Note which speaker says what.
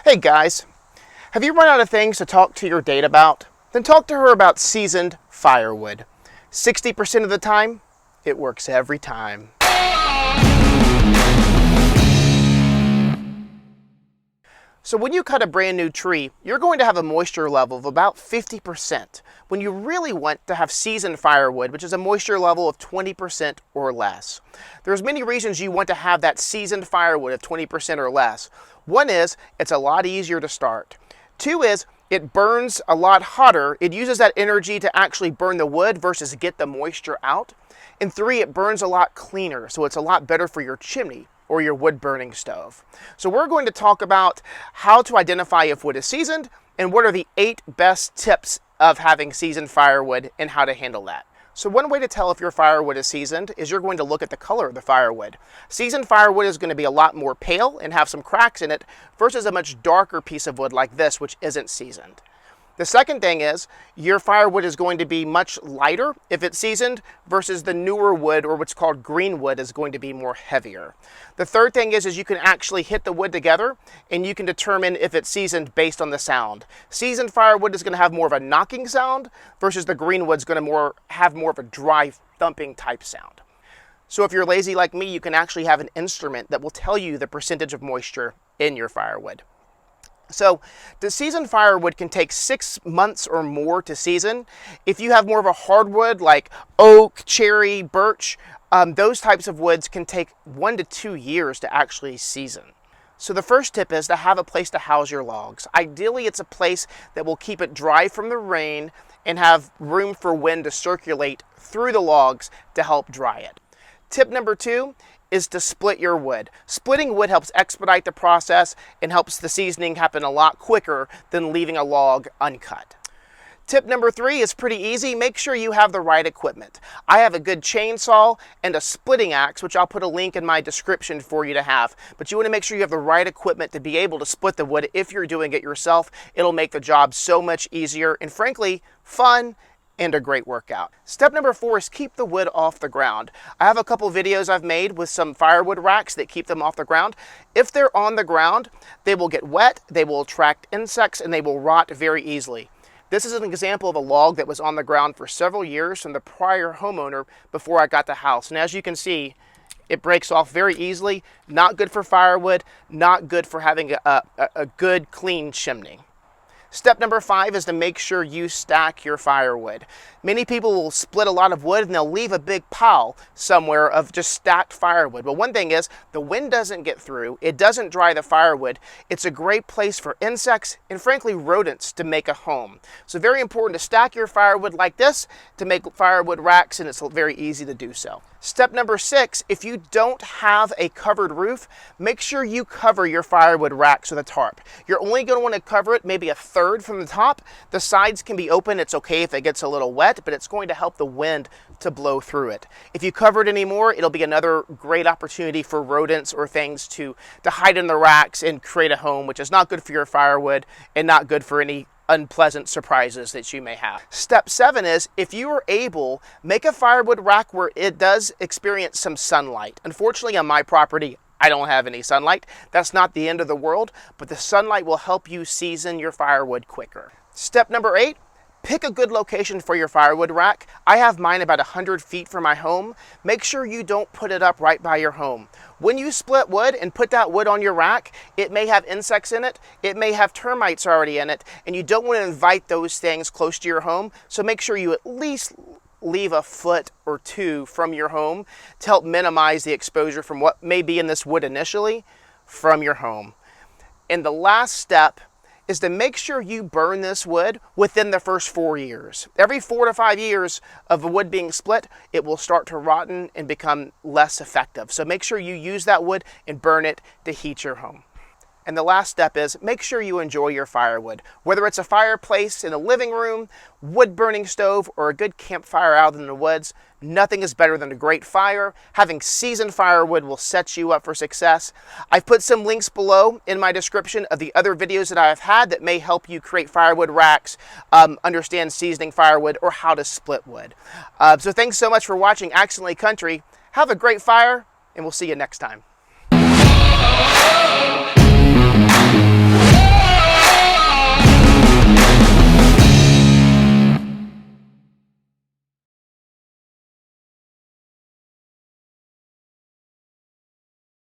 Speaker 1: Hey guys, have you run out of things to talk to your date about? Then talk to her about seasoned firewood. 60% of the time, it works every time. So when you cut a brand new tree, you're going to have a moisture level of about 50%, when you really want to have seasoned firewood, which is a moisture level of 20% or less. There's many reasons you want to have that seasoned firewood of 20% or less. One is, it's a lot easier to start. Two is, it burns a lot hotter. It uses that energy to actually burn the wood versus get the moisture out. And three, it burns a lot cleaner, so it's a lot better for your chimney or your wood burning stove. So we're going to talk about how to identify if wood is seasoned and what are the 8 best tips of having seasoned firewood and how to handle that. So one way to tell if your firewood is seasoned is you're going to look at the color of the firewood. Seasoned firewood is going to be a lot more pale and have some cracks in it versus a much darker piece of wood like this, which isn't seasoned. The second thing is your firewood is going to be much lighter if it's seasoned versus the newer wood, or what's called green wood, is going to be more heavier. The third thing is you can actually hit the wood together and you can determine if it's seasoned based on the sound. Seasoned firewood is going to have more of a knocking sound versus the green wood's going to have more of a dry thumping type sound. So if you're lazy like me, you can actually have an instrument that will tell you the percentage of moisture in your firewood. So the seasoned firewood can take 6 months or more to season. If you have more of a hardwood like oak, cherry, birch, those types of woods can take 1 to 2 years to actually season. So the first tip is to have a place to house your logs. Ideally, it's a place that will keep it dry from the rain and have room for wind to circulate through the logs to help dry it. Tip number 2 is to split your wood. Splitting wood helps expedite the process and helps the seasoning happen a lot quicker than leaving a log uncut. Tip number 3 is pretty easy. Make sure you have the right equipment. I have a good chainsaw and a splitting axe, which I'll put a link in my description for you to have. But you want to make sure you have the right equipment to be able to split the wood. If you're doing it yourself, it'll make the job so much easier and frankly, fun and a great workout. Step number 4 is keep the wood off the ground. I have a couple videos I've made with some firewood racks that keep them off the ground. If they're on the ground, they will get wet, they will attract insects, and they will rot very easily. This is an example of a log that was on the ground for several years from the prior homeowner before I got the house. And as you can see, it breaks off very easily. Not good for firewood, not good for having a good clean chimney. Step number 5 is to make sure you stack your firewood. Many people will split a lot of wood and they'll leave a big pile somewhere of just stacked firewood. But one thing is, the wind doesn't get through, it doesn't dry the firewood. It's a great place for insects and frankly rodents to make a home. So very important to stack your firewood like this to make firewood racks, and it's very easy to do so. Step number 6, if you don't have a covered roof, make sure you cover your firewood racks with a tarp. You're only going to want to cover it maybe a third from the top. The sides can be open. It's okay if it gets a little wet, but it's going to help the wind to blow through it. If you cover it anymore, it'll be another great opportunity for rodents or things to hide in the racks and create a home, which is not good for your firewood and not good for any unpleasant surprises that you may have. Step 7 is, if you are able, make a firewood rack where it does experience some sunlight. Unfortunately, on my property, I don't have any sunlight. That's not the end of the world, but the sunlight will help you season your firewood quicker. Step number 8, pick a good location for your firewood rack. I have mine about 100 feet from my home. Make sure you don't put it up right by your home. When you split wood and put that wood on your rack, it may have insects in it, it may have termites already in it, and you don't want to invite those things close to your home, so make sure you at least leave a foot or 2 from your home to help minimize the exposure from what may be in this wood initially from your home. And the last step is to make sure you burn this wood within the first 4 years. Every 4 to 5 years of the wood being split, it will start to rotten and become less effective. So make sure you use that wood and burn it to heat your home. And the last step is make sure you enjoy your firewood. Whether it's a fireplace in a living room, wood burning stove, or a good campfire out in the woods, nothing is better than a great fire. Having seasoned firewood will set you up for success. I've put some links below in my description of the other videos that I have had that may help you create firewood racks, understand seasoning firewood, or how to split wood. So thanks so much for watching Accidentally Country. Have a great fire, and we'll see you next time.